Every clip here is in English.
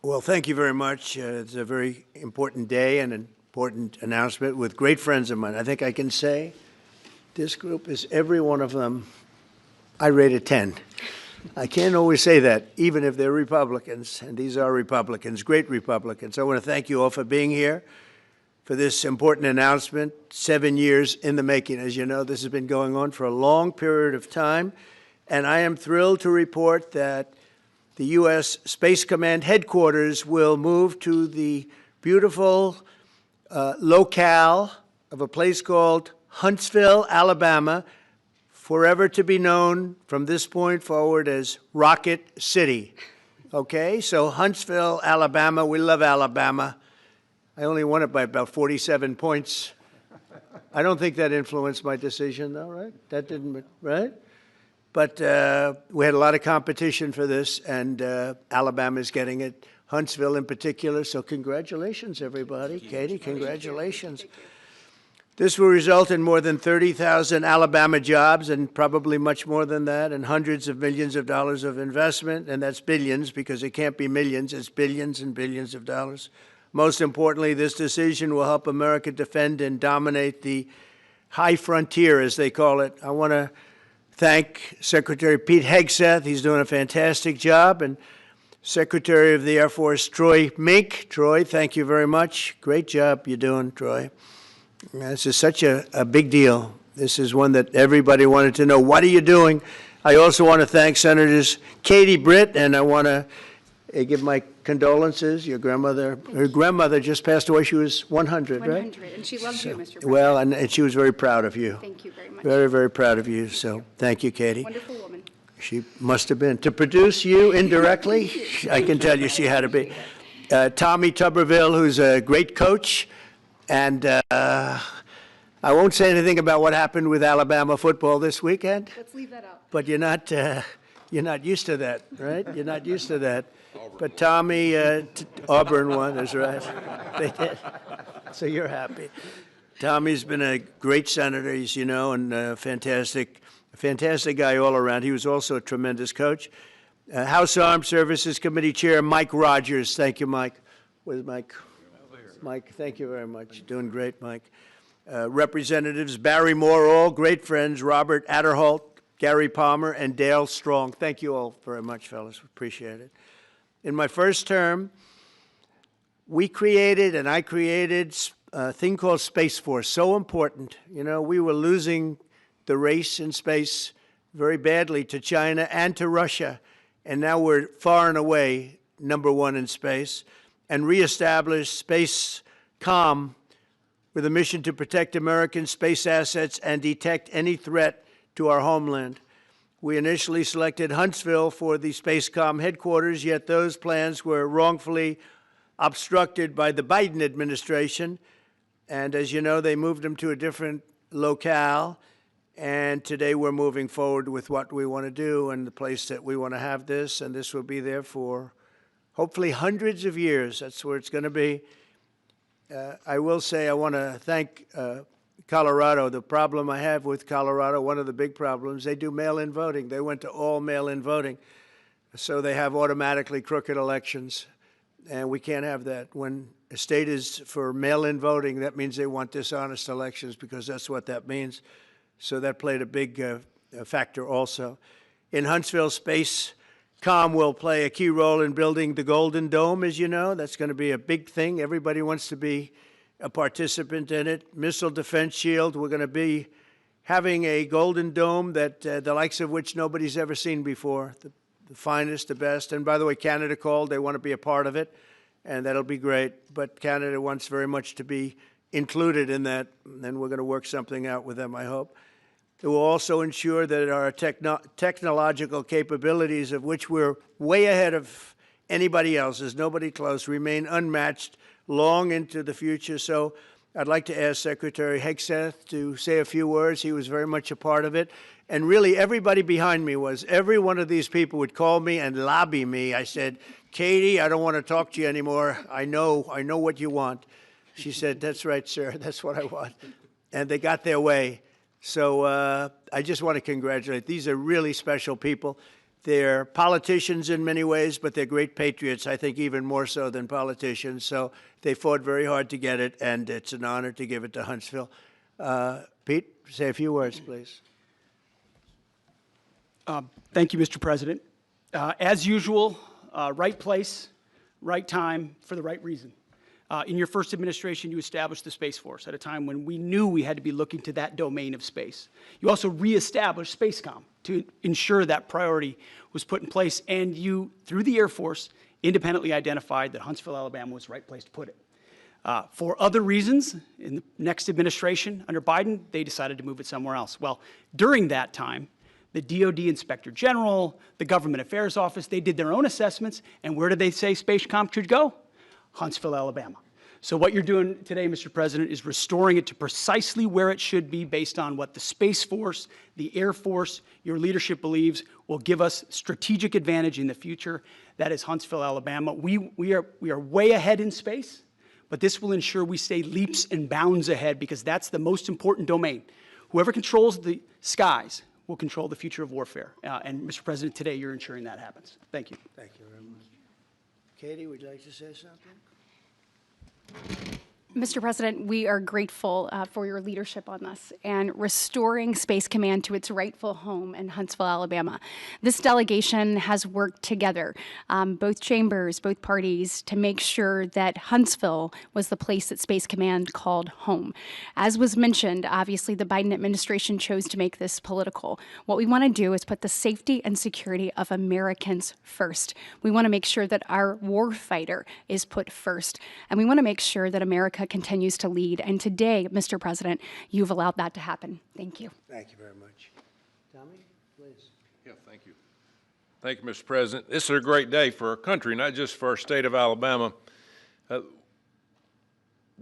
Well, thank you very much. It's a very important day and an important announcement with great friends of mine. I think I can say this group is every one of them, I rate a 10. I can't always say that, even if they're Republicans, and these are Republicans, great Republicans. I want to thank you all for being here for this important announcement, 7 years in the making. As you know, this has been going on for a long period of time, and I am thrilled to report that the U.S. Space Command headquarters will move to the beautiful locale of a place called Huntsville, Alabama, forever to be known from this point forward as Rocket City. Okay, so Huntsville, Alabama, we love Alabama. I only won it by about 47 points. I don't think that influenced my decision, though, right? That didn't, right? But we had a lot of competition for this, and Alabama's getting it, Huntsville in particular. So congratulations, everybody. Katie, congratulations. This will result in more than 30,000 Alabama jobs, and probably much more than that, and hundreds of millions of dollars of investment, and that's billions, because it can't be millions, it's billions and billions of dollars. Most importantly, this decision will help America defend and dominate the high frontier, as they call it. I want to thank Secretary Pete Hegseth. He's doing a fantastic job. And Secretary of the Air Force Troy Mink. Troy, thank you very much. Great job you're doing, Troy. This is such a big deal. This is one that everybody wanted to know. What are you doing? I also want to thank Senators Katie Britt, and I want to give my condolences. Your grandmother, her grandmother just passed away. She was 100, right? 100, and she loves you, Mr. President. Well, and she was very proud of you. Thank you very much. Very, very proud of you. So thank you, Katie. Wonderful woman. She must have been. To produce you indirectly, I can tell you she had to be. Tommy Tuberville, who's a great coach. And I won't say anything about what happened with Alabama football this weekend. Let's leave that out. But you're not used to that, right? You're not used to that. But Tommy, Auburn won, that's right. They did. So you're happy. Tommy's been a great senator, as you know, and a fantastic guy all around. He was also a tremendous coach. House Armed Services Committee Chair Mike Rogers. Thank you, Mike. Where's Mike? Mike, thank you very much. Doing great, Mike. Representatives Barry Moore, all great friends, Robert Adderholt, Gary Palmer, and Dale Strong. Thank you all very much, fellas. Appreciate it. In my first term, I created a thing called Space Force, so important. You know, we were losing the race in space very badly to China and to Russia, and now we're far and away #1 in space, and reestablished Space Com with a mission to protect American space assets and detect any threat to our homeland. We initially selected Huntsville for the SpaceCom headquarters, yet those plans were wrongfully obstructed by the Biden administration. And as you know, they moved them to a different locale. And today we're moving forward with what we want to do and the place that we want to have this. And this will be there for hopefully hundreds of years. That's where it's going to be. I will say I want to thank Colorado. The problem I have with Colorado, one of the big problems, they do mail-in voting. They went to all mail-in voting. So they have automatically crooked elections. And we can't have that. When a state is for mail-in voting, that means they want dishonest elections, because that's what that means. So that played a big factor also. In Huntsville, SpaceCom will play a key role in building the Golden Dome, as you know. That's going to be a big thing. Everybody wants to be a participant in it. Missile Defense Shield, we're going to be having a Golden Dome that the likes of which nobody's ever seen before, the finest, the best. And by the way, Canada called. They want to be a part of it, and that'll be great. But Canada wants very much to be included in that, and we're going to work something out with them, I hope. It will also ensure that our technological capabilities, of which we're way ahead of anybody else, there's nobody close, remain unmatched long into the future. So I'd like to ask Secretary Hegseth to say a few words. He was very much a part of it. And really, everybody behind me was. Every one of these people would call me and lobby me. I said, Katie, I don't want to talk to you anymore. I know what you want. She said, that's right, sir. That's what I want. And they got their way. So I just want to congratulate. These are really special people. They're politicians in many ways, but they're great patriots, I think even more so than politicians. So they fought very hard to get it, and it's an honor to give it to Huntsville. Pete, say a few words, please. Thank you, Mr. President. As usual, right place, right time, for the right reason. In your first administration, you established the Space Force at a time when we knew we had to be looking to that domain of space. You also reestablished SpaceCom to ensure that priority was put in place, and you, through the Air Force, independently identified that Huntsville, Alabama was the right place to put it. For other reasons, in the next administration under Biden, they decided to move it somewhere else. Well, during that time, the DoD Inspector General, the Government Affairs Office, they did their own assessments, and where did they say SpaceCom should go? Huntsville, Alabama. So what you're doing today, Mr. President, is restoring it to precisely where it should be based on what the Space Force, the Air Force, your leadership believes will give us strategic advantage in the future. That is Huntsville, Alabama. We are way ahead in space, but this will ensure we stay leaps and bounds ahead because that's the most important domain. Whoever controls the skies will control the future of warfare. And Mr. President, today you're ensuring that happens. Thank you. Thank you very much. Katie, would you like to say something? Mr. President, we are grateful for your leadership on this and restoring Space Command to its rightful home in Huntsville, Alabama. This delegation has worked together, both chambers, both parties, to make sure that Huntsville was the place that Space Command called home. As was mentioned, obviously the Biden administration chose to make this political. What we want to do is put the safety and security of Americans first. We want to make sure that our warfighter is put first, and we want to make sure that America continues to lead. And today, Mr. President, you've allowed that to happen. Thank you. Thank you very much. Tommy, please. Yeah, thank you. Thank you, Mr. President. This is a great day for our country, not just for our state of Alabama.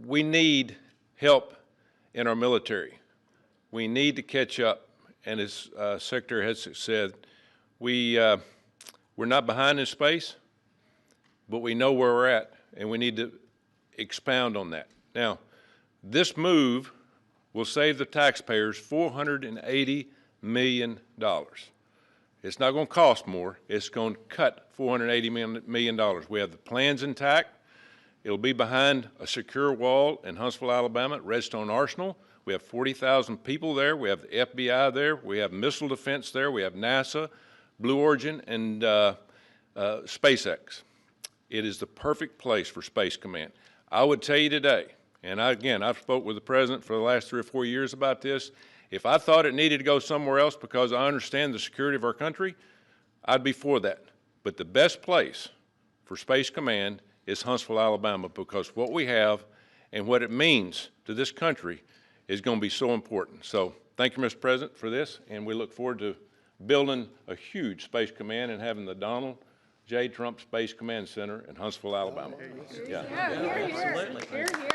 We need help in our military. We need to catch up. And as Secretary has said, we're not behind in space, but we know where we're at, and we need to expound on that. Now, this move will save the taxpayers $480 million. It's not going to cost more. It's going to cut $480 million. We have the plans intact. It'll be behind a secure wall in Huntsville, Alabama, at Redstone Arsenal. We have 40,000 people there. We have the FBI there. We have missile defense there. We have NASA, Blue Origin, and SpaceX. It is the perfect place for Space Command. I would tell you today, and I've spoke with the President for the last 3 or 4 years about this, if I thought it needed to go somewhere else because I understand the security of our country, I'd be for that. But the best place for Space Command is Huntsville, Alabama, because what we have and what it means to this country is going to be so important. So thank you, Mr. President, for this, and we look forward to building a huge Space Command and having the Donald J. Trump Space Command Center in Huntsville, Alabama. Here, absolutely. Here, here.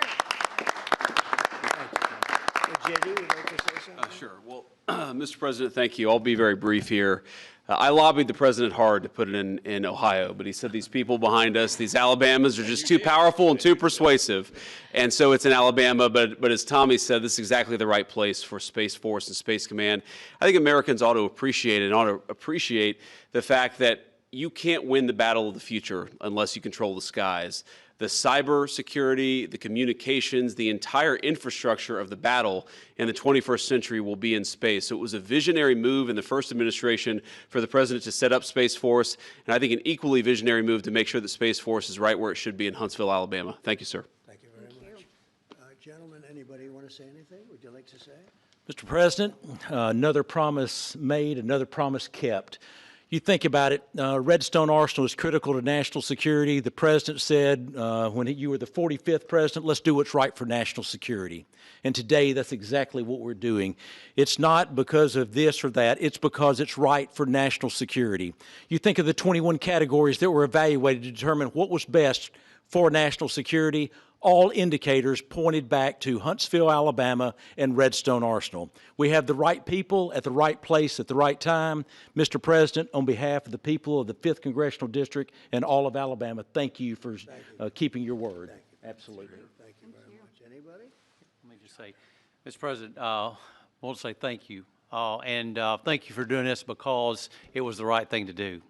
JD, would you like to say something? Sure. Well, Mr. President, thank you. I'll be very brief here. I lobbied the President hard to put it in Ohio, but he said these people behind us, these Alabamas, are just too powerful and too persuasive. And so it's in Alabama, but as Tommy said, this is exactly the right place for Space Force and Space Command. I think Americans ought to appreciate it and ought to appreciate the fact that you can't win the battle of the future unless you control the skies. The cyber security, the communications, the entire infrastructure of the battle in the 21st century will be in space. So it was a visionary move in the first administration for the President to set up Space Force, and I think an equally visionary move to make sure that Space Force is right where it should be in Huntsville, Alabama. Thank you, sir. Thank you very much. Gentlemen, anybody want to say anything? Would you like to say? Mr. President, another promise made, another promise kept. You think about it, Redstone Arsenal is critical to national security. The President said when you were the 45th President, let's do what's right for national security. And today, that's exactly what we're doing. It's not because of this or that. It's because it's right for national security. You think of the 21 categories that were evaluated to determine what was best for national security. All indicators pointed back to Huntsville, Alabama, and Redstone Arsenal. We have the right people at the right place at the right time. Mr. President, on behalf of the people of the 5th Congressional District and all of Alabama, thank you for keeping your word. Thank you. Absolutely. Thank you very much. Anybody? Let me just say, Mr. President, I want to say thank you and thank you for doing this because it was the right thing to do.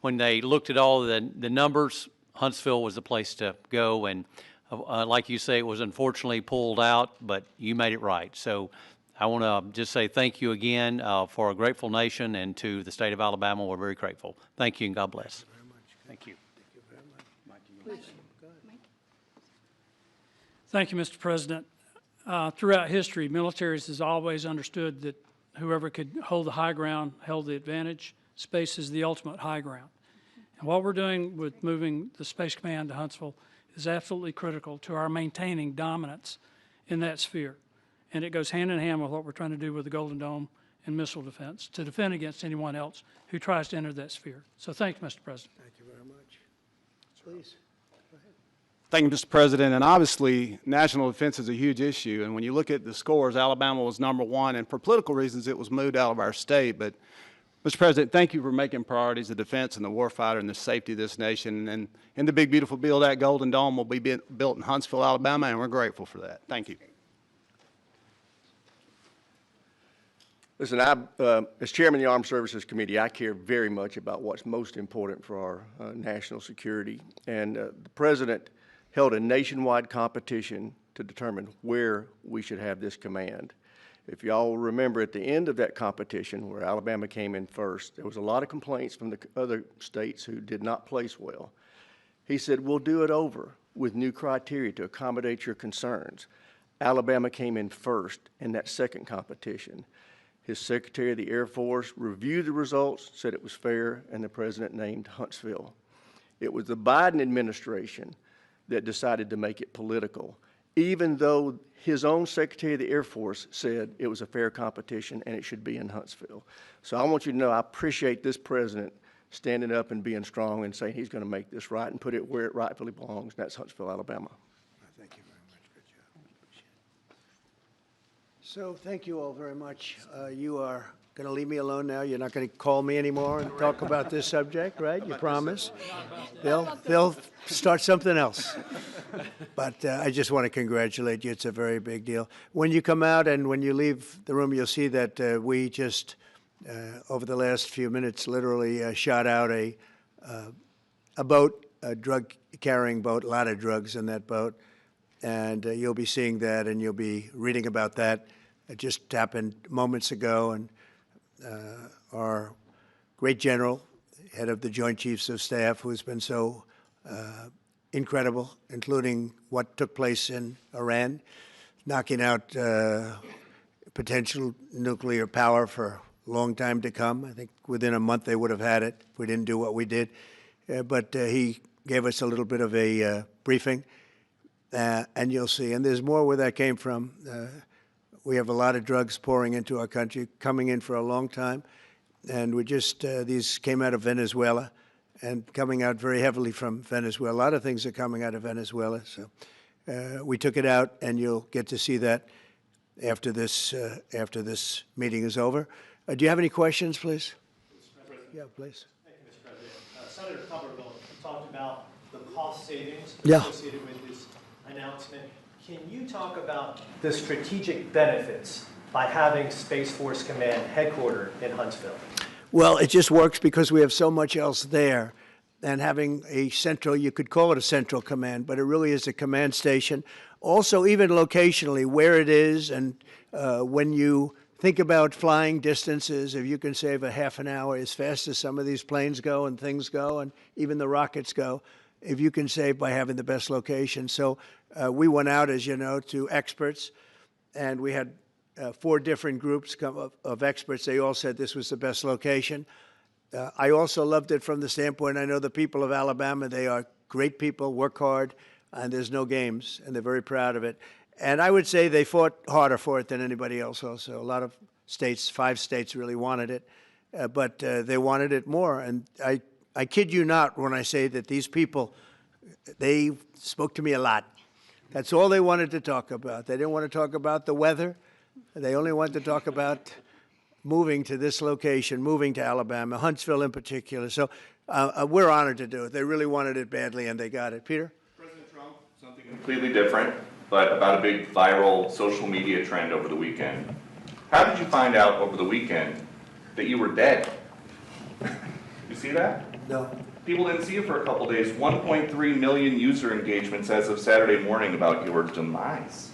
When they looked at all the numbers, Huntsville was the place to go, and like you say, it was unfortunately pulled out, but you made it right. So I want to just say thank you again for a grateful nation, and to the state of Alabama, we're very grateful. Thank you, and God bless. Thank you. Thank you, Mr. President. Throughout history, militaries has always understood that whoever could hold the high ground held the advantage. Space is the ultimate high ground. And what we're doing with moving the Space Command to Huntsville is absolutely critical to our maintaining dominance in that sphere. And it goes hand in hand with what we're trying to do with the Golden Dome and missile defense to defend against anyone else who tries to enter that sphere. So thank you, Mr. President. Thank you very much. Please. Thank you, Mr. President. And obviously, national defense is a huge issue. And when you look at the scores, Alabama was #1. And for political reasons, it was moved out of our state. But, Mr. President, thank you for making priorities the defense and the warfighter and the safety of this nation. And in the big, beautiful bill, that Golden Dome will be built in Huntsville, Alabama, and we're grateful for that. Thank you. Listen, as chairman of the Armed Services Committee, I care very much about what's most important for our national security. And the President held a nationwide competition to determine where we should have this command. If y'all remember, at the end of that competition, where Alabama came in first, there was a lot of complaints from the other states who did not place well. He said, we'll do it over with new criteria to accommodate your concerns. Alabama came in first in that second competition. His Secretary of the Air Force reviewed the results, said it was fair, and the President named Huntsville. It was the Biden administration that decided to make it political, even though his own Secretary of the Air Force said it was a fair competition and it should be in Huntsville. So I want you to know I appreciate this President standing up and being strong and saying he's going to make this right and put it where it rightfully belongs, and that's Huntsville, Alabama. Thank you very much. Good job. So thank you all very much. You are going to leave me alone now? You're not going to call me anymore and talk about this subject, right? You promise? They'll start something else. But I just want to congratulate you. It's a very big deal. When you come out and when you leave the room, you'll see that we just, over the last few minutes, literally shot out a boat, a drug-carrying boat, a lot of drugs in that boat. And you'll be seeing that and you'll be reading about that. It just happened moments ago, and our great general, head of the Joint Chiefs of Staff, who's been so incredible, including what took place in Iran, knocking out potential nuclear power for a long time to come. I think within a month they would have had it if we didn't do what we did. But he gave us a little bit of a briefing, and you'll see. And there's more where that came from. We have a lot of drugs pouring into our country, coming in for a long time. And we just, these came out of Venezuela and coming out very heavily from Venezuela. A lot of things are coming out of Venezuela. So we took it out, and you'll get to see that after this meeting is over. Do you have any questions, please? Yeah, please. Thank you, Mr. President. Senator Tuberville talked about the cost savings associated with this announcement. Can you talk about the strategic benefits by having Space Force Command headquartered in Huntsville? Well, it just works because we have so much else there. And having a central, you could call it a central command, but it really is a command station. Also, even locationally, where it is, and when you think about flying distances, if you can save a half an hour as fast as some of these planes go and things go, and even the rockets go, if you can save by having the best location. So we went out, as you know, to experts, and we had 4 different groups of experts. They all said this was the best location. I also loved it from the standpoint, I know the people of Alabama, they are great people, work hard, and there's no games, and they're very proud of it. And I would say they fought harder for it than anybody else also. A lot of states, 5 states really wanted it, but they wanted it more. And I kid you not when I say that these people, they spoke to me a lot. That's all they wanted to talk about. They didn't want to talk about the weather. They only wanted to talk about moving to this location, moving to Alabama, Huntsville in particular. So we're honored to do it. They really wanted it badly, and they got it. Peter? President Trump, something completely different, but about a big viral social media trend over the weekend. How did you find out over the weekend that you were dead? You see that? No. People didn't see you for a couple days. 1.3 million user engagements as of Saturday morning about your demise.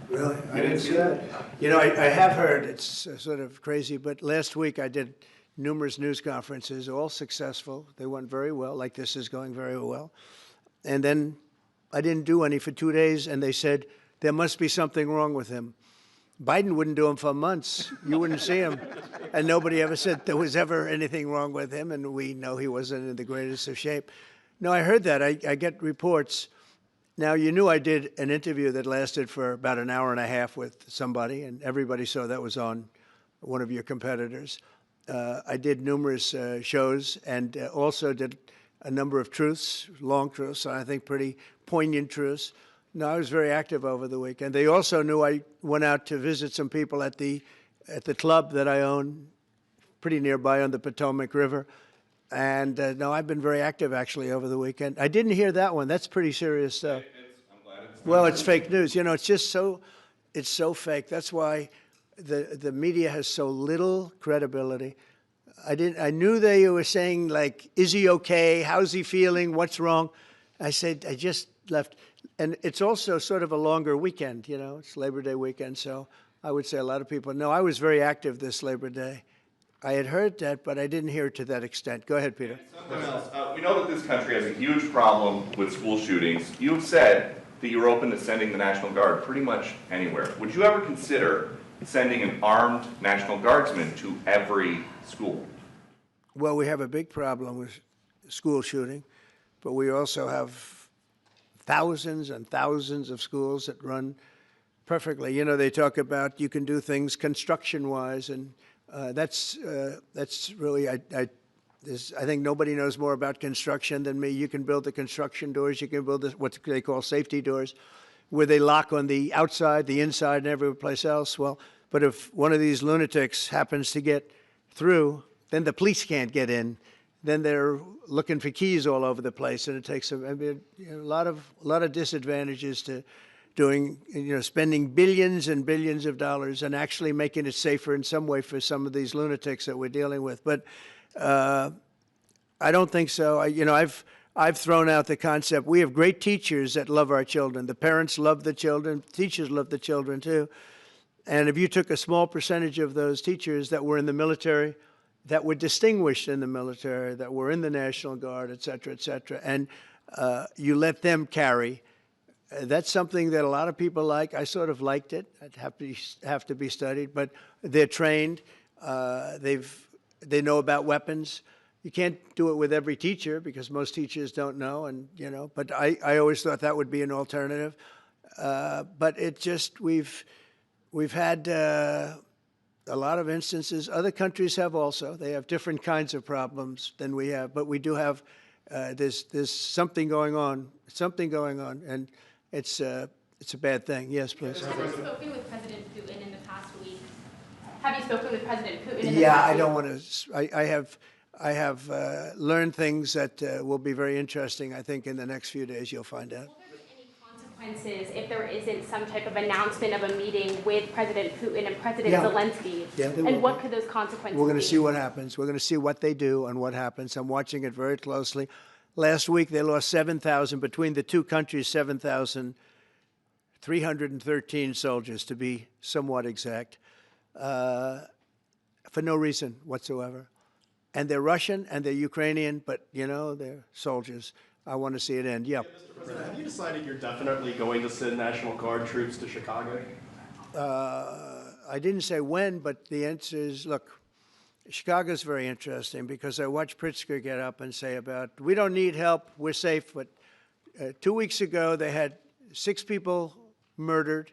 Really? I didn't see that? You know, I have heard, it's sort of crazy, but last week I did numerous news conferences, all successful. They went very well, like this is going very well. And then I didn't do any for 2 days, and they said, there must be something wrong with him. Biden wouldn't do them for months. You wouldn't see him. And nobody ever said there was ever anything wrong with him, and we know he wasn't in the greatest of shape. No, I heard that. I get reports. Now, you knew I did an interview that lasted for about an hour and a half with somebody, and everybody saw that was on one of your competitors. I did numerous shows and also did a number of truths, long truths, and I think pretty poignant truths. No, I was very active over the weekend. They also knew I went out to visit some people at the club that I own, pretty nearby on the Potomac River. And no, I've been very active actually over the weekend. I didn't hear that one. That's pretty serious stuff. I'm glad it's Well, it's fake news. You know, it's just it's so fake. That's why the media has so little credibility. I knew they were saying, like, is he okay? How's he feeling? What's wrong? I said, I just left. And it's also sort of a longer weekend, you know. It's Labor Day weekend, so I would say a lot of people know. I was very active this Labor Day. I had heard that, but I didn't hear it to that extent. Go ahead, Peter. something else. We know that this country has a huge problem with school shootings. You have said that you're open to sending the National Guard pretty much anywhere. Would you ever consider sending an armed National Guardsman to every school? Well, we have a big problem with school shooting, but we also have thousands and thousands of schools that run perfectly. You know, they talk about you can do things construction-wise, and that's really, I think nobody knows more about construction than me. You can build the construction doors. You can build what they call safety doors, where they lock on the outside, the inside, and every place else. Well, but if one of these lunatics happens to get through, then the police can't get in. Then they're looking for keys all over the place, and it takes a lot of disadvantages to doing, spending billions and billions of dollars and actually making it safer in some way for some of these lunatics that we're dealing with. But I don't think so. I've thrown out the concept. We have great teachers that love our children. The parents love the children. Teachers love the children too. And if you took a small percentage of those teachers that were in the military, that were distinguished in the military, that were in the National Guard, et cetera, and you let them carry, that's something that a lot of people like. I sort of liked it. It'd have to be studied, but they're trained. They know about weapons. You can't do it with every teacher because most teachers don't know, and but I always thought that would be an alternative. But it just, we've had a lot of instances. Other countries have also. They have different kinds of problems than we have, but we do have, there's something going on, and it's a bad thing. Yes, please. Have you spoken with President Putin in the past week? Have you spoken with President Putin in the past week? Yeah, I don't want to, I have learned things that will be very interesting. I think in the next few days you'll find out. Consequences if there isn't some type of announcement of a meeting with President Putin and President Zelensky? Yeah, and what could those consequences be? We're going to see what happens. We're going to see what they do and what happens. I'm watching it very closely. Last week, they lost 7,000, between the two countries, 7,313 soldiers, to be somewhat exact, for no reason whatsoever. And they're Russian and they're Ukrainian, but, they're soldiers. I want to see it end. Yeah. Mr. President, have you decided you're definitely going to send National Guard troops to Chicago? I didn't say when, but the answer is, look, Chicago's very interesting because I watched Pritzker get up and say about, we don't need help, we're safe. But 2 weeks ago, they had 6 people murdered,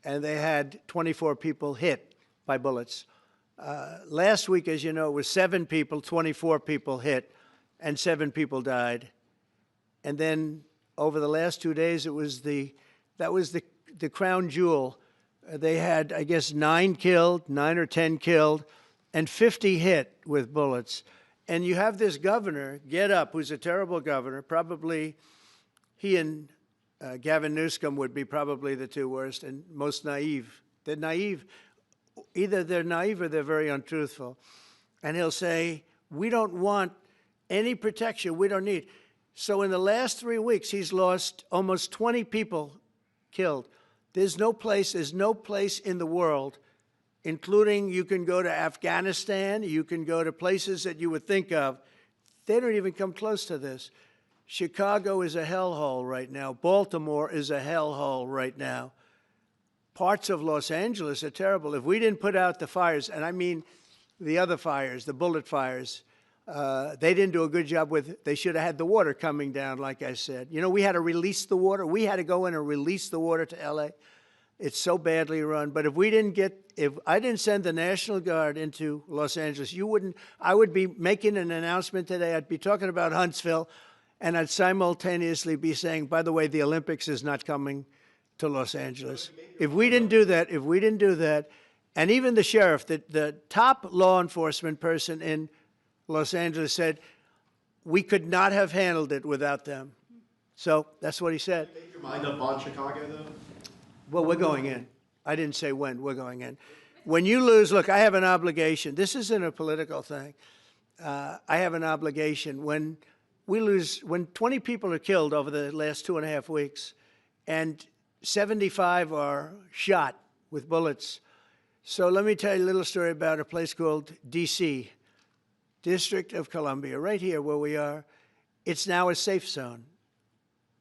and they had 24 people hit by bullets. Last week, as you know, it was 7 people, 24 people hit, and 7 people died. And then over the last 2 days, that was the crown jewel. They had, I guess, 9 or 10 killed, and 50 hit with bullets. And you have this governor get up, who's a terrible governor. Probably he and Gavin Newsom would be probably the 2 worst and most naive They're naive. Either they're naive or they're very untruthful. And he'll say, we don't want any protection. We don't need. So in the last 3 weeks, he's lost almost 20 people killed. There's no place in the world, including you can go to Afghanistan, you can go to places that you would think of. They don't even come close to this. Chicago is a hellhole right now. Baltimore is a hellhole right now. Parts of Los Angeles are terrible. If we didn't put out the fires, and I mean the other fires, the bullet fires, they didn't do a good job with, they should have had the water coming down, like I said. You know, we had to release the water. We had to go in and release the water to LA. It's so badly run. But if we didn't get, if I didn't send the National Guard into Los Angeles, you wouldn't, I would be making an announcement today. I'd be talking about Huntsville, and I'd simultaneously be saying, by the way, the Olympics is not coming to Los Angeles. If we didn't do that, and even the sheriff, the top law enforcement person in Los Angeles said, we could not have handled it without them. So that's what he said. Make your mind up on Chicago, though? Well, we're going in. I didn't say when. We're going in. When you lose, look, I have an obligation. This isn't a political thing. I have an obligation. When we lose, when 20 people are killed over the last 2.5 weeks, and 75 are shot with bullets. So let me tell you a little story about a place called D.C., District of Columbia, right here where we are. It's now a safe zone.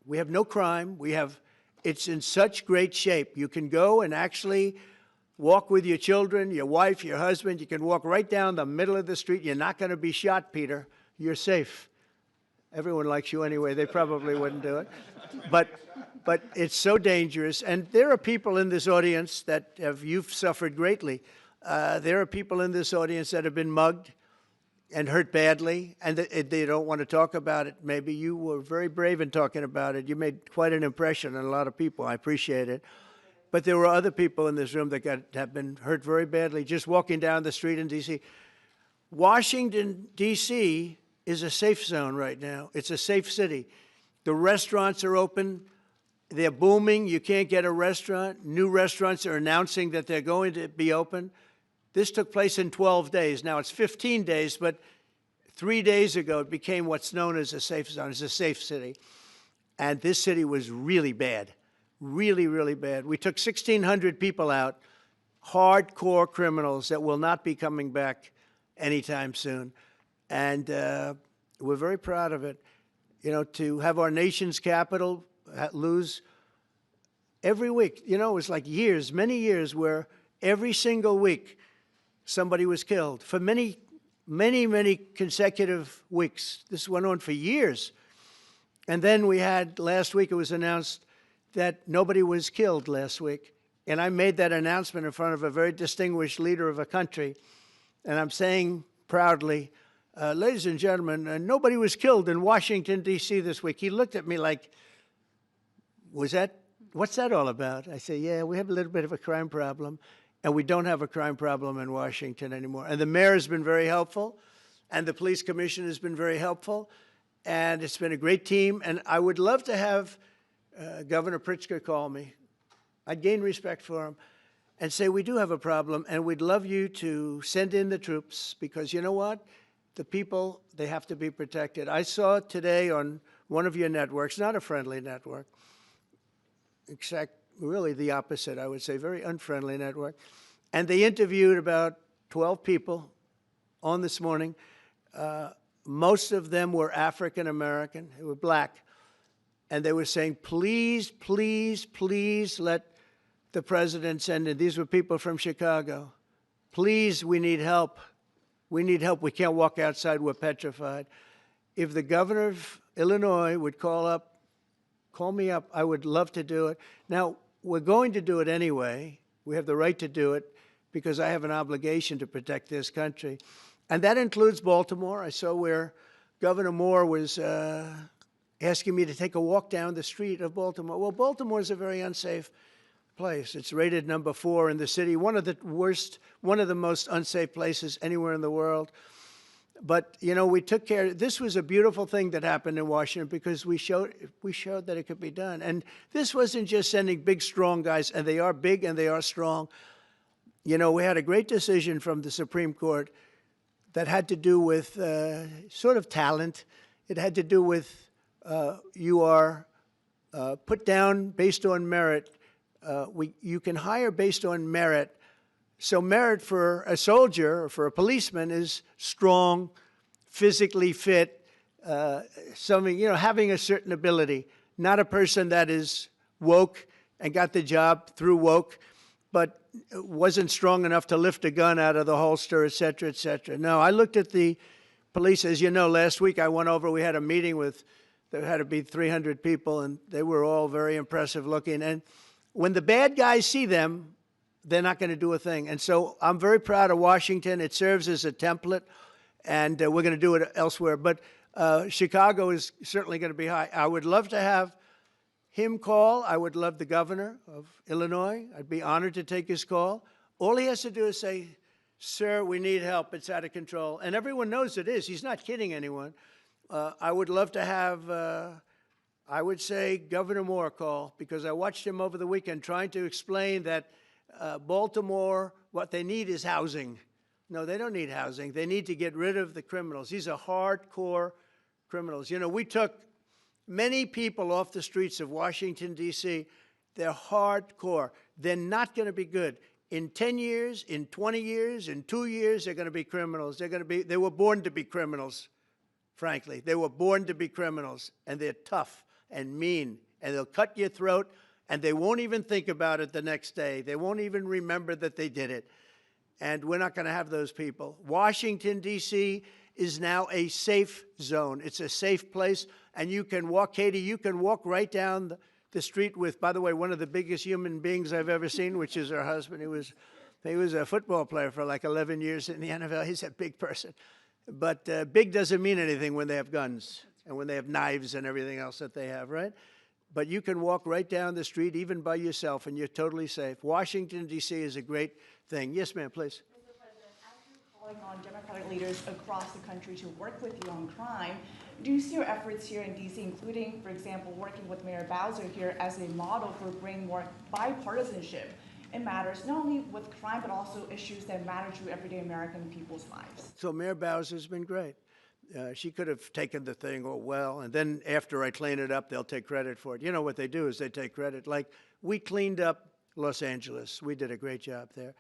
We have no crime. It's in such great shape. You can go and actually walk with your children, your wife, your husband. You can walk right down the middle of the street. You're not going to be shot, Peter. You're safe. Everyone likes you anyway. They probably wouldn't do it. But it's so dangerous. And there are people in this audience that you've suffered greatly. There are people in this audience that have been mugged and hurt badly, and they don't want to talk about it. Maybe you were very brave in talking about it. You made quite an impression on a lot of people. I appreciate it. But there were other people in this room that have been hurt very badly just walking down the street in D.C. Washington, D.C. is a safe zone right now. It's a safe city. The restaurants are open. They're booming. You can't get a restaurant. New restaurants are announcing that they're going to be open. This took place in 12 days. Now, it's 15 days, but 3 days ago, it became what's known as a safe zone. It's a safe city. And this city was really bad, really, really bad. We took 1,600 people out, hardcore criminals that will not be coming back anytime soon. And we're very proud of it. You know, to have our nation's capital lose every week. You know, it was like years, many years, where every single week somebody was killed for many, many, many consecutive weeks. This went on for years. And then we had, last week it was announced that nobody was killed last week. And I made that announcement in front of a very distinguished leader of a country. And I'm saying proudly, ladies and gentlemen, nobody was killed in Washington, D.C. this week. He looked at me like, what's that all about? I say, yeah, we have a little bit of a crime problem. And we don't have a crime problem in Washington anymore. And the mayor has been very helpful, and the police commissioner has been very helpful, and it's been a great team. And I would love to have Governor Pritzker call me. I'd gain respect for him and say, we do have a problem, and we'd love you to send in the troops, because you know what? The people, they have to be protected. I saw today on one of your networks, not a friendly network, except really the opposite, I would say, very unfriendly network. And they interviewed about 12 people on this morning. Most of them were African American, they were black. And they were saying, please, please, please let the president send in. These were people from Chicago. Please, we need help. We need help. We can't walk outside. We're petrified. If the governor of Illinois would call me up, I would love to do it. Now, we're going to do it anyway. We have the right to do it because I have an obligation to protect this country. And that includes Baltimore. I saw where Governor Moore was asking me to take a walk down the street of Baltimore. Well, Baltimore is a very unsafe place. It's rated number 4 in the city, one of the most unsafe places anywhere in the world. But, you know, we took care. This was a beautiful thing that happened in Washington because we showed that it could be done. And this wasn't just sending big, strong guys, and they are big and they are strong. You know, we had a great decision from the Supreme Court that had to do with sort of talent. It had to do with you are put down based on merit. You can hire based on merit. So merit for a soldier or for a policeman is strong, physically fit, something, you know, having a certain ability, not a person that is woke and got the job through woke, but wasn't strong enough to lift a gun out of the holster, et cetera, et cetera. No, I looked at the police. As you know, last week I went over, we had a meeting with, there had to be 300 people, and they were all very impressive looking. And when the bad guys see them, they're not going to do a thing. And so I'm very proud of Washington. It serves as a template, and we're going to do it elsewhere. But Chicago is certainly going to be high. I would love to have him call. I would love the governor of Illinois. I'd be honored to take his call. All he has to do is say, sir, we need help. It's out of control. And everyone knows it is. He's not kidding anyone. I would love to have, I would say, Governor Moore call, because I watched him over the weekend trying to explain that Baltimore, what they need is housing. No, they don't need housing. They need to get rid of the criminals. These are hardcore criminals. You know, we took many people off the streets of Washington, D.C. They're hardcore. They're not going to be good. In 10 years, in 20 years, in 2 years, they're going to be criminals. They were born to be criminals, frankly. They were born to be criminals, and they're tough and mean, and they'll cut your throat, and they won't even think about it the next day. They won't even remember that they did it. And we're not going to have those people. Washington, D.C. is now a safe zone. It's a safe place, and you can walk, Katie, you can walk right down the street with, by the way, one of the biggest human beings I've ever seen, which is her husband. He was a football player for like 11 years in the NFL. He's a big person. But big doesn't mean anything when they have guns and when they have knives and everything else that they have, right? But you can walk right down the street, even by yourself, and you're totally safe. Washington, D.C. is a great thing. Yes, ma'am, please. Mr. President, as you're calling on Democratic leaders across the country to work with you on crime, do you see your efforts here in D.C., including, for example, working with Mayor Bowser here as a model for bringing more bipartisanship in matters not only with crime, but also issues that matter to everyday American people's lives? So Mayor Bowser's been great. She could have taken the thing, oh, well, and then after I clean it up, they'll take credit for it. You know what they do is they take credit. Like, we cleaned up Los Angeles. We did a great job there.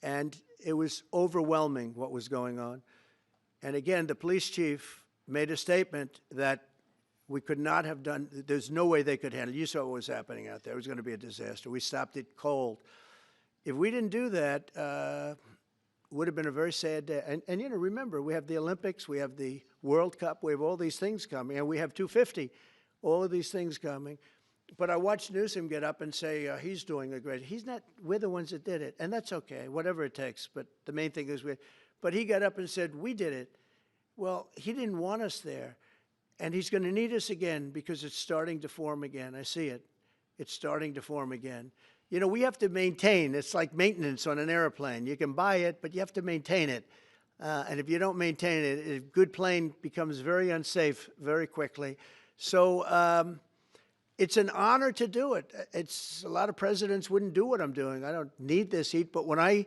And it was overwhelming what was going on. And again, the police chief made a statement that we could not have done, there's no way they could handle it. You saw what was happening out there. It was going to be a disaster. We stopped it cold. If we didn't do that, would have been a very sad day. And you know, remember, we have the Olympics, we have the World Cup, we have all these things coming, and we have 250, all of these things coming. But I watched Newsom get up and say he's doing a great, he's not, we're the ones that did it, and that's okay, whatever it takes, but the main thing is but he got up and said, we did it. Well, he didn't want us there, and he's going to need us again because it's starting to form again. I see it. It's starting to form again. You know, we have to maintain. It's like maintenance on an airplane. You can buy it, but you have to maintain it. And if you don't maintain it, a good plane becomes very unsafe very quickly. So it's an honor to do it. A lot of presidents wouldn't do what I'm doing. I don't need this heat. But when I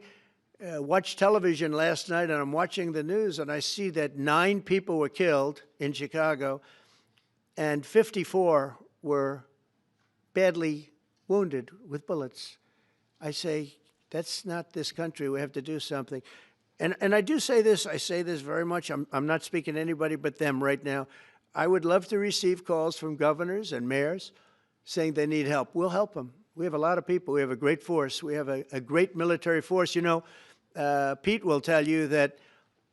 watched television last night and I'm watching the news and I see that 9 people were killed in Chicago and 54 were badly wounded with bullets, I say, that's not this country. We have to do something. And I do say this, I say this very much. I'm not speaking to anybody but them right now. I would love to receive calls from governors and mayors saying they need help. We'll help them. We have a lot of people. We have a great force. We have a great military force. You know, Pete will tell you that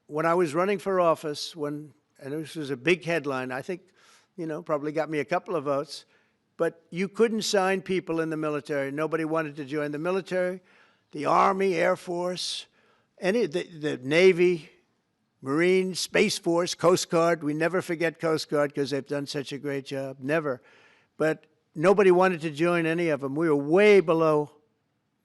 when I was running for office, and this was a big headline, I think, you know, probably got me a couple of votes, but you couldn't sign people in the military. Nobody wanted to join the military, the Army, Air Force, the Navy, Marines, Space Force, Coast Guard. We never forget Coast Guard because they've done such a great job. Never. But nobody wanted to join any of them. We were way below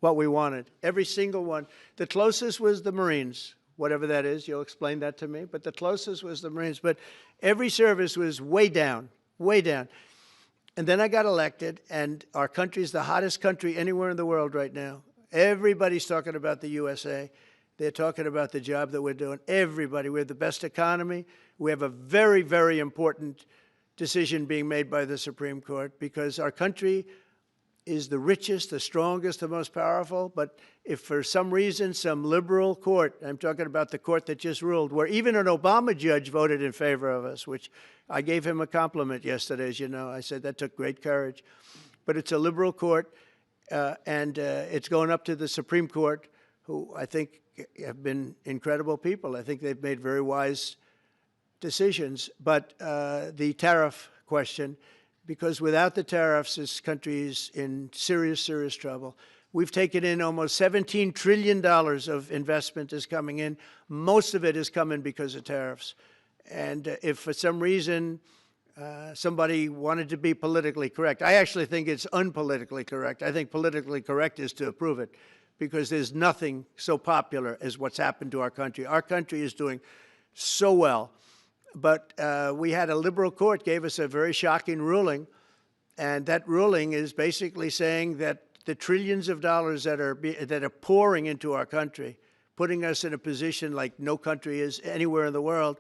what we wanted. Every single one. The closest was the Marines, whatever that is. You'll explain that to me. But the closest was the Marines. But every service was way down, way down. And then I got elected, and our country is the hottest country anywhere in the world right now. Everybody's talking about the USA. They're talking about the job that we're doing. Everybody. We have the best economy. We have a very, very important decision being made by the Supreme Court because our country is the richest, the strongest, the most powerful. But if for some reason some liberal court, I'm talking about the court that just ruled, where even an Obama judge voted in favor of us, which I gave him a compliment yesterday, as you know. I said that took great courage. But it's a liberal court, and it's going up to the Supreme Court, who I think have been incredible people. I think they've made very wise decisions. But the tariff question, because without the tariffs, this country is in serious, serious trouble. We've taken in almost $17 trillion of investment is coming in. Most of it is coming because of tariffs. And if for some reason somebody wanted to be politically correct, I actually think it's unpolitically correct. I think politically correct is to approve it because there's nothing so popular as what's happened to our country. Our country is doing so well. But we had a liberal court gave us a very shocking ruling, and that ruling is basically saying that the trillions of dollars that are pouring into our country, putting us in a position like no country is anywhere in the world,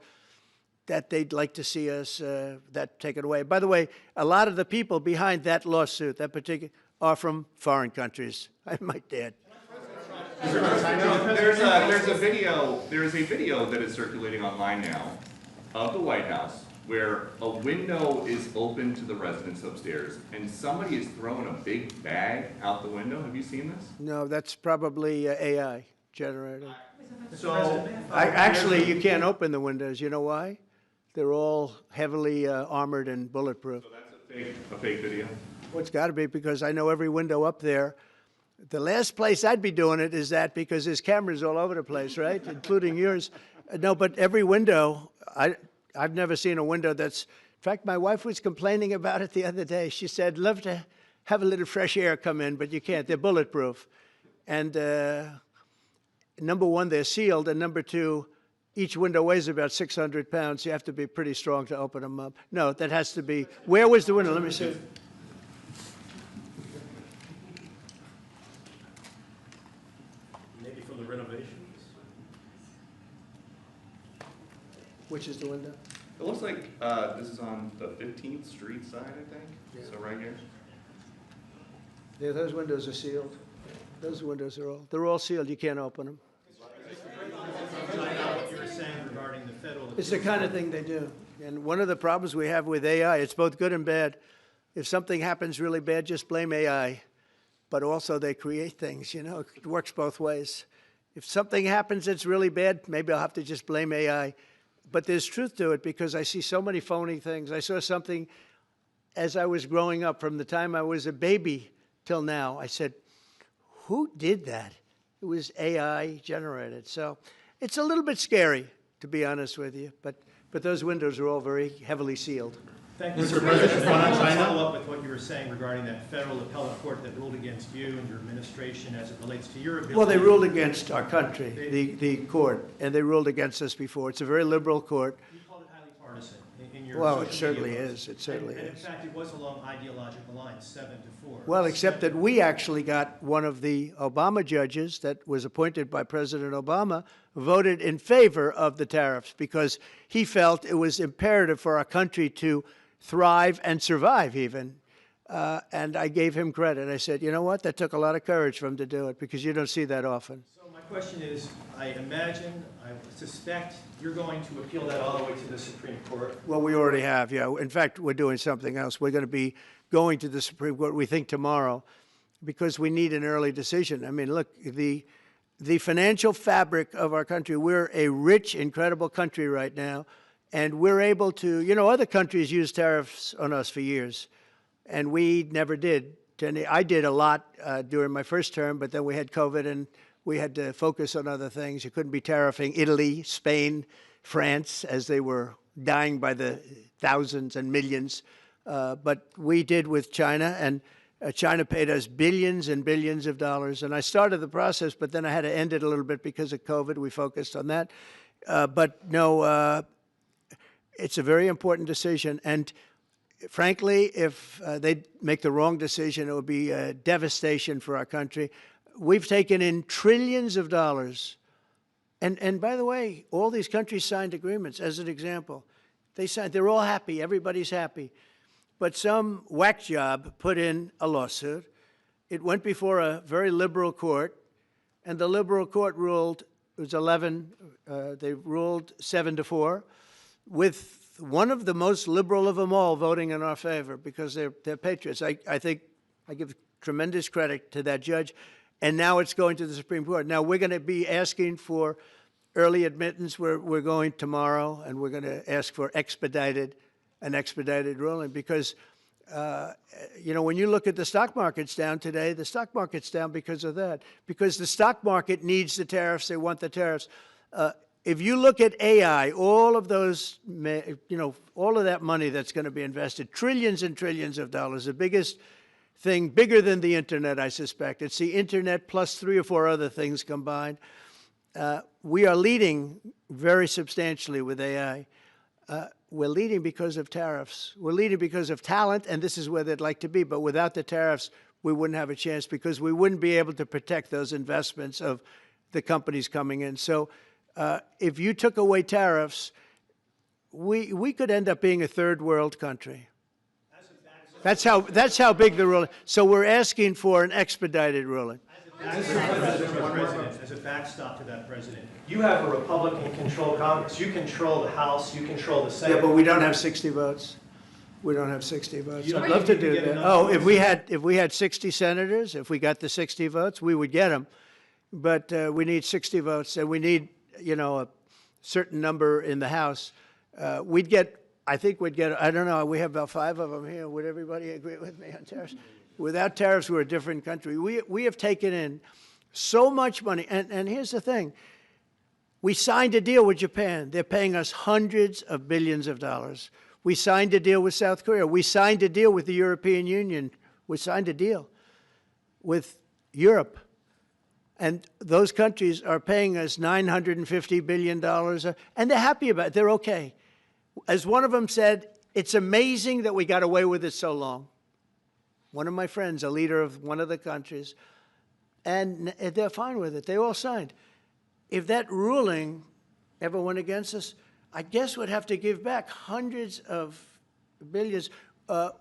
that they'd like to see us that taken away. By the way, a lot of the people behind that lawsuit, that particular, are from foreign countries. I might add. There's a video that is circulating online now of the White House where a window is open to the residents upstairs and somebody is throwing a big bag out the window. Have you seen this? No, that's probably AI generated. So Actually, you can't open the windows. You know why? They're all heavily armored and bulletproof. So that's a fake video? Well, it's got to be because I know every window up there. The last place I'd be doing it is that because there's cameras all over the place, right? Including yours. No, but every window, I've never seen a window that's, in fact, my wife was complaining about it the other day. She said, love to have a little fresh air come in, but you can't. They're bulletproof. And number one, they're sealed. And number two, each window weighs about 600 pounds. You have to be pretty strong to open them up. No, that has to be, where was the window? Let me see. Maybe from the renovations? Which is the window? It looks like this is on the 15th Street side, I think. Yeah. So right here. Yeah, those windows are sealed. Those windows are they're all sealed. You can't open them. What you were saying regarding the federal. It's the kind of thing they do. And one of the problems we have with AI, it's both good and bad. If something happens really bad, just blame AI. But also they create things, you know, it works both ways. If something happens that's really bad, maybe I'll have to just blame AI. But there's truth to it because I see so many phony things. I saw something as I was growing up from the time I was a baby till now. I said, who did that? It was AI generated. So it's a little bit scary, to be honest with you. But those windows are all very heavily sealed. Thank you, Mr. President. I want to follow up with what you were saying regarding that federal appellate court that ruled against you and your administration as it relates to your ability. Well, they ruled against our country, the court, and they ruled against us before. It's a very liberal court. You called it highly partisan in your Well, it social certainly media posts. is. It certainly and is. in fact, it was along ideological lines, 7-4. Well, except that we actually got one of the Obama judges that was appointed by President Obama voted in favor of the tariffs because he felt it was imperative for our country to thrive and survive even. And I gave him credit. I said, you know what? That took a lot of courage for him to do it because you don't see that often. So my question is, I suspect you're going to appeal that all the way to the Supreme Court. Well, we already have, yeah. In fact, we're doing something else. We're going to be going to the Supreme Court, we think, tomorrow because we need an early decision. I mean, look, the financial fabric of our country, we're a rich, incredible country right now. And we're able to, you know, other countries use tariffs on us for years, and we never did. I did a lot during my first term, but then we had COVID, and we had to focus on other things. You couldn't be tariffing Italy, Spain, France, as they were dying by the thousands and millions. But we did with China, and China paid us billions and billions of dollars. And I started the process, but then I had to end it a little bit because of COVID. We focused on that. But no, it's a very important decision. And frankly, if they make the wrong decision, it would be a devastation for our country. We've taken in trillions of dollars. And by the way, all these countries signed agreements, as an example. They're all happy, everybody's happy. But some whack job put in a lawsuit. It went before a very liberal court, and the liberal court ruled, it was 11, they ruled 7-4, with one of the most liberal of them all voting in our favor because they're patriots. I think I give tremendous credit to that judge. And now it's going to the Supreme Court. Now we're going to be asking for early admittance. We're going tomorrow, and we're going to ask for an expedited ruling because, you know, when you look at the stock market's down today, the stock market's down because of that. Because the stock market needs the tariffs. They want the tariffs. If you look at AI, all of those, you know, all of that money that's going to be invested, trillions and trillions of dollars, the biggest thing, bigger than the internet, I suspect. It's the internet plus 3 or 4 other things combined. We are leading very substantially with AI. We're leading because of tariffs. We're leading because of talent, and this is where they'd like to be. But without the tariffs, we wouldn't have a chance because we wouldn't be able to protect those investments of the companies coming in. So if you took away tariffs, we could end up being a third world country. That's how big the ruling. So we're asking for an expedited ruling. As a backstop to that, President, you have a Republican-controlled Congress. You control the House. You control the Senate. Yeah, but we don't have 60 votes. We don't have 60 votes. I'd love to do that. Oh, if we had 60 senators, if we got the 60 votes, we would get them. But we need 60 votes, and we need, you know, a certain number in the House. We'd get. I think we'd get, I don't know, we have about 5 of them here. Would everybody agree with me on tariffs? Without tariffs, we're a different country. We have taken in so much money. And here's the thing. We signed a deal with Japan. They're paying us hundreds of billions of dollars. We signed a deal with South Korea. We signed a deal with the European Union. We signed a deal with Europe. And those countries are paying us $950 billion. And they're happy about it. They're okay. As one of them said, it's amazing that we got away with it so long. One of my friends, a leader of one of the countries, and they're fine with it. They all signed. If that ruling ever went against us, I guess we'd have to give back hundreds of billions.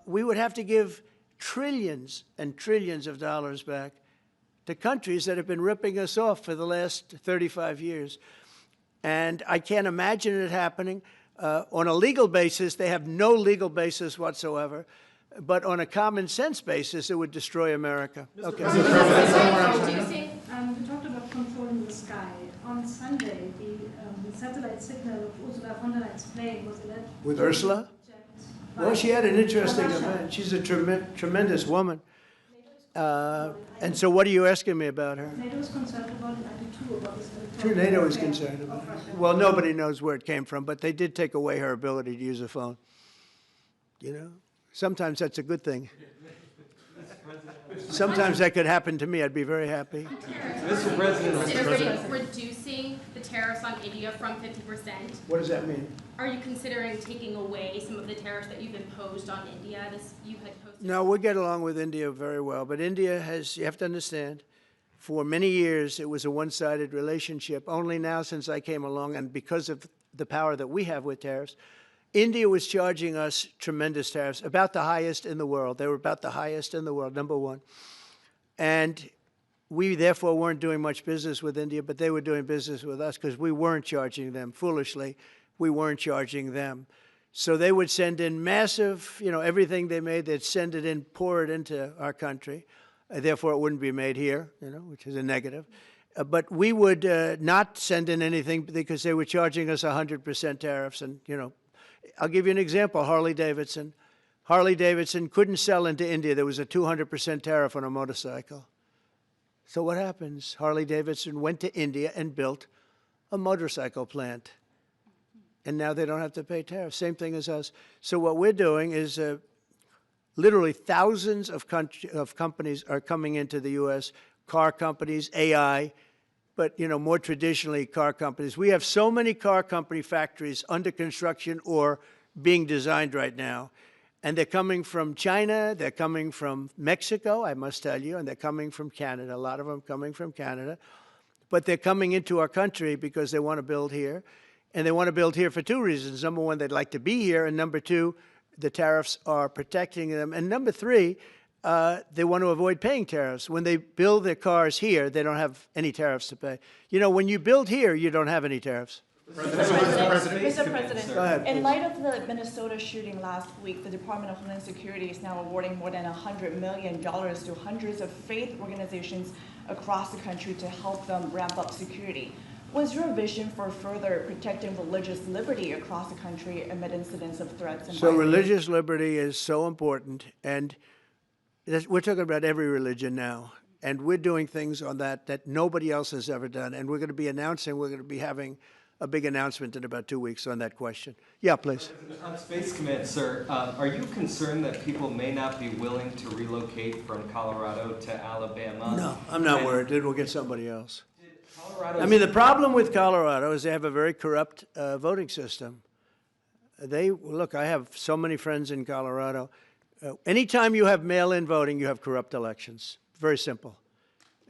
We would have to give trillions and trillions of dollars back to countries that have been ripping us off for the last 35 years. And I can't imagine it happening. On a legal basis, they have no legal basis whatsoever. But on a common sense basis, it would destroy America. Okay. We talked about controlling the sky. On Sunday, the satellite signal of Ursula von der Leyen's plane was alleged. With Ursula? Well, she had an interesting event. She's a tremendous woman. And so what are you asking me about her? NATO is concerned about it, I do too, about this. Sure, NATO is concerned about it. Well, nobody knows where it came from, but they did take away her ability to use a phone. You know? Sometimes that's a good thing. Sometimes that could happen to me. I'd be very happy. Mr. President, reducing the tariffs on India from 50%. What does that mean? Are you considering taking away some of the tariffs that you've imposed on India? No, we get along with India very well. But India has, you have to understand, for many years it was a one-sided relationship. Only now since I came along, and because of the power that we have with tariffs, India was charging us tremendous tariffs, about the highest in the world. They were about the highest in the world, #1. And we, therefore, weren't doing much business with India, but they were doing business with us because we weren't charging them. Foolishly, we weren't charging them. So they would send in massive, you know, everything they made, they'd send it in, pour it into our country. Therefore, it wouldn't be made here, you know, which is a negative. But we would not send in anything because they were charging us 100% tariffs. And, you know, I'll give you an example, Harley-Davidson. Harley-Davidson couldn't sell into India. There was a 200% tariff on a motorcycle. So what happens? Harley-Davidson went to India and built a motorcycle plant. And now they don't have to pay tariffs. Same thing as us. So what we're doing is literally thousands of companies are coming into the U.S., car companies, AI, but, you know, more traditionally car companies. We have so many car company factories under construction or being designed right now. And they're coming from China, they're coming from Mexico, I must tell you, and they're coming from Canada, a lot of them coming from Canada. But they're coming into our country because they want to build here. And they want to build here for two reasons. Number one, they'd like to be here. And number two, the tariffs are protecting them. And number three, they want to avoid paying tariffs. When they build their cars here, they don't have any tariffs to pay. You know, when you build here, you don't have any tariffs. Mr. President, Go ahead, in please. light of the Minnesota shooting last week, the Department of Homeland Security is now awarding more than $100 million to hundreds of faith organizations across the country to help them ramp up security. What's your vision for further protecting religious liberty across the country amid incidents of threats and So violence? religious liberty is so important, and we're talking about every religion now, and we're doing things on that nobody else has ever done, and we're going to be having a big announcement in about 2 weeks on that question. Yeah, please. On Space Command, sir, are you concerned that people may not be willing to relocate from Colorado to Alabama? No, I'm not worried. It will get somebody else. I mean, the problem with Colorado is they have a very corrupt voting system. Look, I have so many friends in Colorado. Anytime you have mail-in voting, you have corrupt elections. Very simple.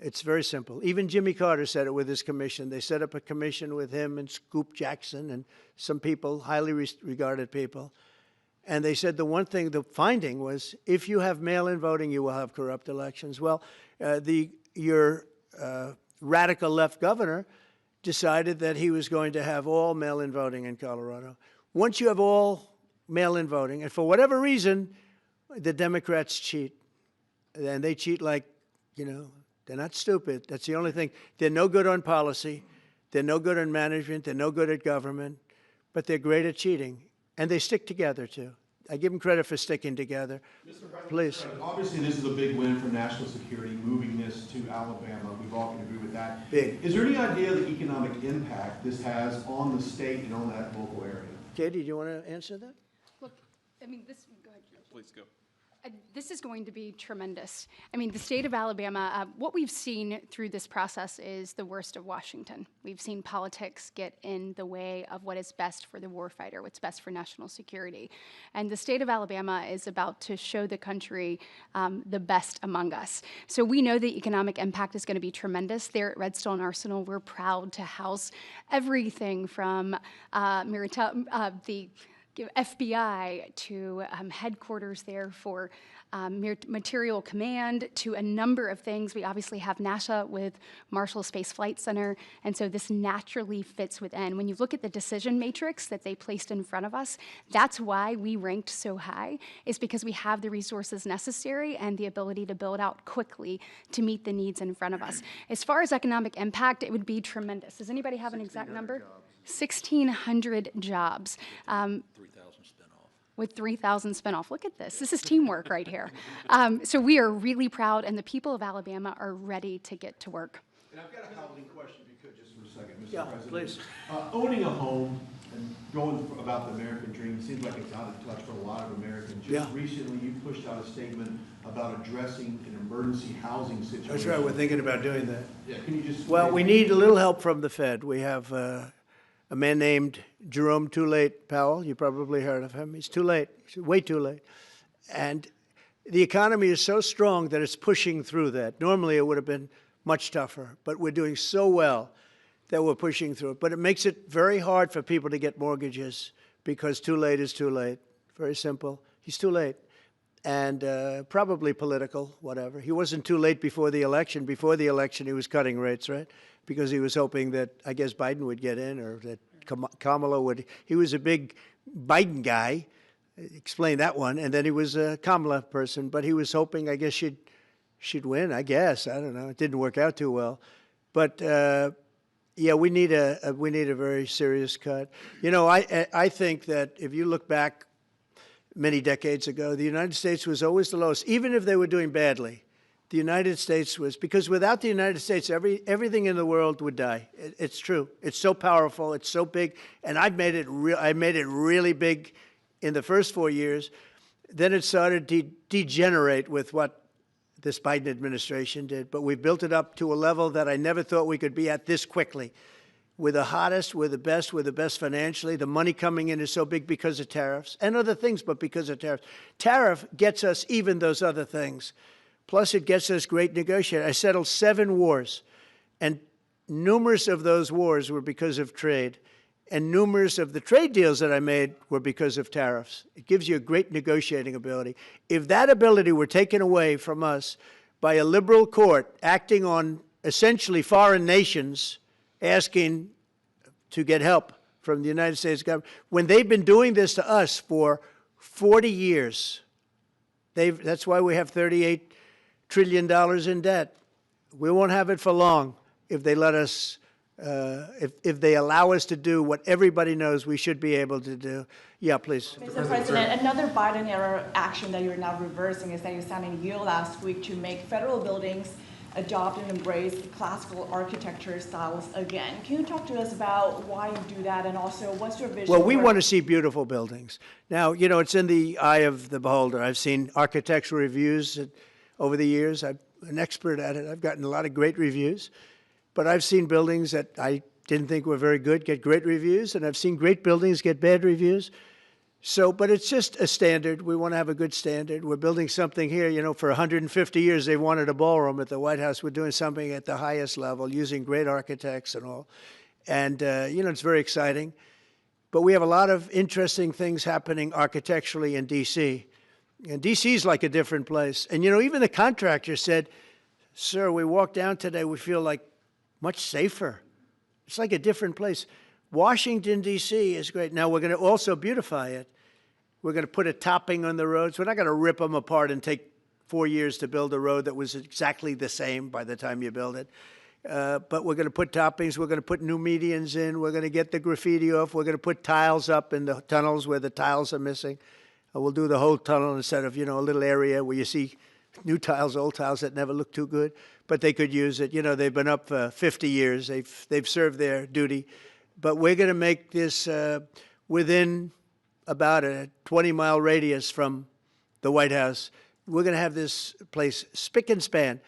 It's very simple. Even Jimmy Carter said it with his commission. They set up a commission with him and Scoop Jackson and some people, highly regarded people. And they said the finding was, if you have mail-in voting, you will have corrupt elections. Well, your radical left governor decided that he was going to have all mail-in voting in Colorado. Once you have all mail-in voting, and for whatever reason, the Democrats cheat. And they cheat like, you know, they're not stupid. That's the only thing. They're no good on policy. They're no good on management. They're no good at government. But they're great at cheating. And they stick together, too. I give them credit for sticking together. Please. Obviously, this is a big win for national security, moving this to Alabama. We've all can agree with that. Big. Is there any idea of the economic impact this has on the state and on that local area? Katie, do you want to answer that? Look, I mean, go ahead. Please go. This is going to be tremendous. I mean, the state of Alabama, what we've seen through this process is the worst of Washington. We've seen politics get in the way of what is best for the warfighter, what's best for national security. And the state of Alabama is about to show the country the best among us. So we know the economic impact is going to be tremendous. There at Redstone Arsenal, we're proud to house everything from the FBI to headquarters there for material command to a number of things. We obviously have NASA with Marshall Space Flight Center, and so this naturally fits within. When you look at the decision matrix that they placed in front of us, that's why we ranked so high, is because we have the resources necessary and the ability to build out quickly to meet the needs in front of us. As far as economic impact, it would be tremendous. Does anybody have an exact number? 1,600 jobs. 3,000 spin-off. With 3,000 spin-off. Look at this. This is teamwork right here. So we are really proud, and the people of Alabama are ready to get to work. And I've got a housing question, if you could, just for a second, Mr. Yeah, President. please. Owning a home and going about the American dream seems like it's out of touch for a lot of Americans. Just recently, you pushed out a statement about addressing an emergency housing situation. That's right. We're thinking about doing that. Yeah, can you just... Well, we need a little help from the Fed. We have a man named Jerome Too Late Powell. You probably heard of him. He's too late. He's way too late. And the economy is so strong that it's pushing through that. Normally, it would have been much tougher, but we're doing so well that we're pushing through it. But it makes it very hard for people to get mortgages because too late is too late. Very simple. He's too late. And probably political, whatever. He wasn't too late before the election. Before the election, he was cutting rates, right? Because he was hoping that, I guess, Biden would get in or that Kamala would. He was a big Biden guy. Explain that one. And then he was a Kamala person. But he was hoping, I guess, she'd win, I guess. I don't know. It didn't work out too well. But, yeah, we need a very serious cut. You know, I think that if you look back many decades ago, the United States was always the lowest, even if they were doing badly. The United States was, because without the United States, everything in the world would die. It's true. It's so powerful. It's so big. And I made it really big in the first 4 years. Then it started to degenerate with what this Biden administration did. But we built it up to a level that I never thought we could be at this quickly. We're the hottest, we're the best financially. The money coming in is so big because of tariffs and other things, but because of tariffs. Tariff gets us even those other things. Plus, it gets us great negotiators. I settled 7 wars, and numerous of those wars were because of trade. And numerous of the trade deals that I made were because of tariffs. It gives you a great negotiating ability. If that ability were taken away from us by a liberal court acting on essentially foreign nations, asking to get help from the United States government, when they've been doing this to us for 40 years, that's why we have $38 trillion in debt. We won't have it for long if they let us, if they allow us to do what everybody knows we should be able to do. Yeah, please. Mr. President, another Biden-era action that you're now reversing is that you signed a deal last week to make federal buildings adopt and embrace classical architecture styles again. Can you talk to us about why you do that, and also what's your vision? Well, we want to see beautiful buildings. Now, you know, it's in the eye of the beholder. I've seen architectural reviews over the years. I'm an expert at it. I've gotten a lot of great reviews. But I've seen buildings that I didn't think were very good get great reviews, and I've seen great buildings get bad reviews. So, but it's just a standard. We want to have a good standard. We're building something here. You know, for 150 years, they wanted a ballroom at the White House. We're doing something at the highest level, using great architects and all. And, you know, it's very exciting. But we have a lot of interesting things happening architecturally in D.C. And D.C. is like a different place. And, you know, even the contractor said, sir, we walked down today, we feel like much safer. It's like a different place. Washington, D.C. is great. Now, we're going to also beautify it. We're going to put a topping on the roads. We're not going to rip them apart and take 4 years to build a road that was exactly the same by the time you build it. But we're going to put toppings. We're going to put new medians in. We're going to get the graffiti off. We're going to put tiles up in the tunnels where the tiles are missing. We'll do the whole tunnel instead of, you know, a little area where you see new tiles, old tiles that never look too good. But they could use it. You know, they've been up for 50 years. They've served their duty. But we're going to make this within about a 20-mile radius from the White House. We're going to have this place spick and span.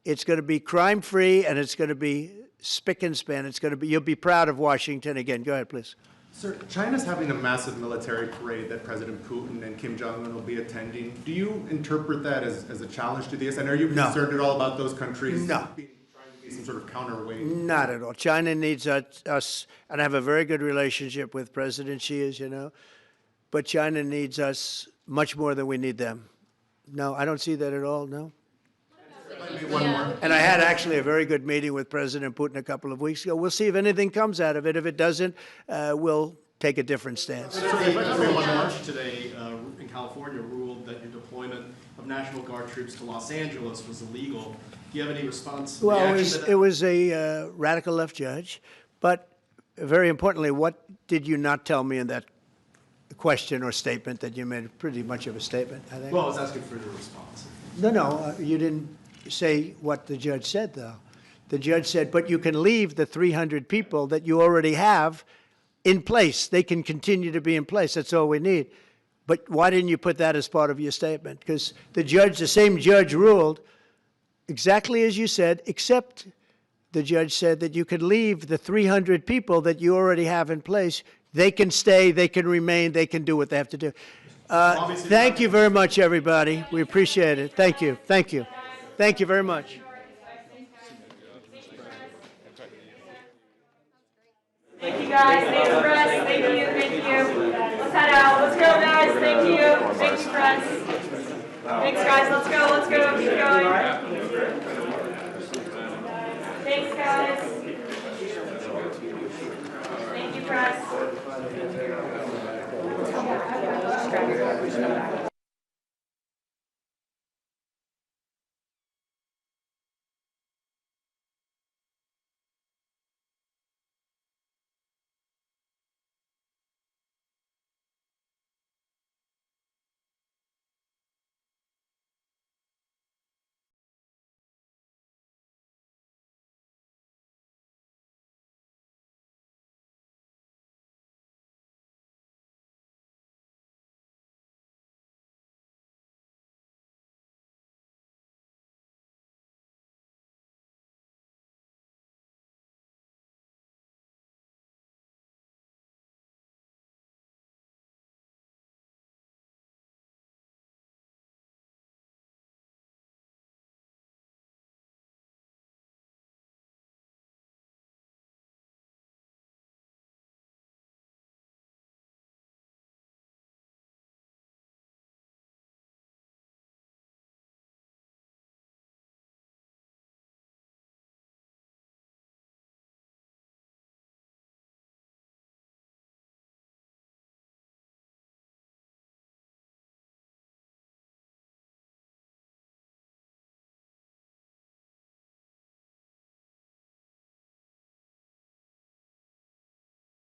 It's going to be crime-free, and it's going to be spick and span. It's going to be, you'll be proud of Washington again. Go ahead, please. Sir, China's having a massive military parade that President Putin and Kim Jong-un will be attending. Do you interpret that as a challenge to this? And are you concerned at all about those countries trying to be some sort of counterweight? Not at all. China needs us, and I have a very good relationship with President Xi, as you know, but China needs us much more than we need them. No, I don't see that at all, no. One more. And I had actually a very good meeting with President Putin a couple of weeks ago. We'll see if anything comes out of it. If it doesn't, we'll take a different stance. March today in California ruled that your deployment of National Guard troops to Los Angeles was illegal. Do you have any response? Well, it was a radical left judge. But very importantly, what did you not tell me in that question or statement that you made? Pretty much of a statement, I think. Well, I was asking for your response. No, you didn't say what the judge said, though. The judge said, but you can leave the 300 people that you already have in place. They can continue to be in place. That's all we need. But why didn't you put that as part of your statement? Because the same judge ruled exactly as you said, except the judge said that you could leave the 300 people that you already have in place. They can stay, they can remain, they can do what they have to do. Thank you very much, everybody. We appreciate it. Thank you. Thank you. Thank you very much. Thank you, guys. Thank you, press. Thank you. Thank you. Let's head out. Let's go, guys. Thank you. Thanks, press. Thanks, guys. Let's go. Let's go. Keep going. Thanks, guys. Thank you, press.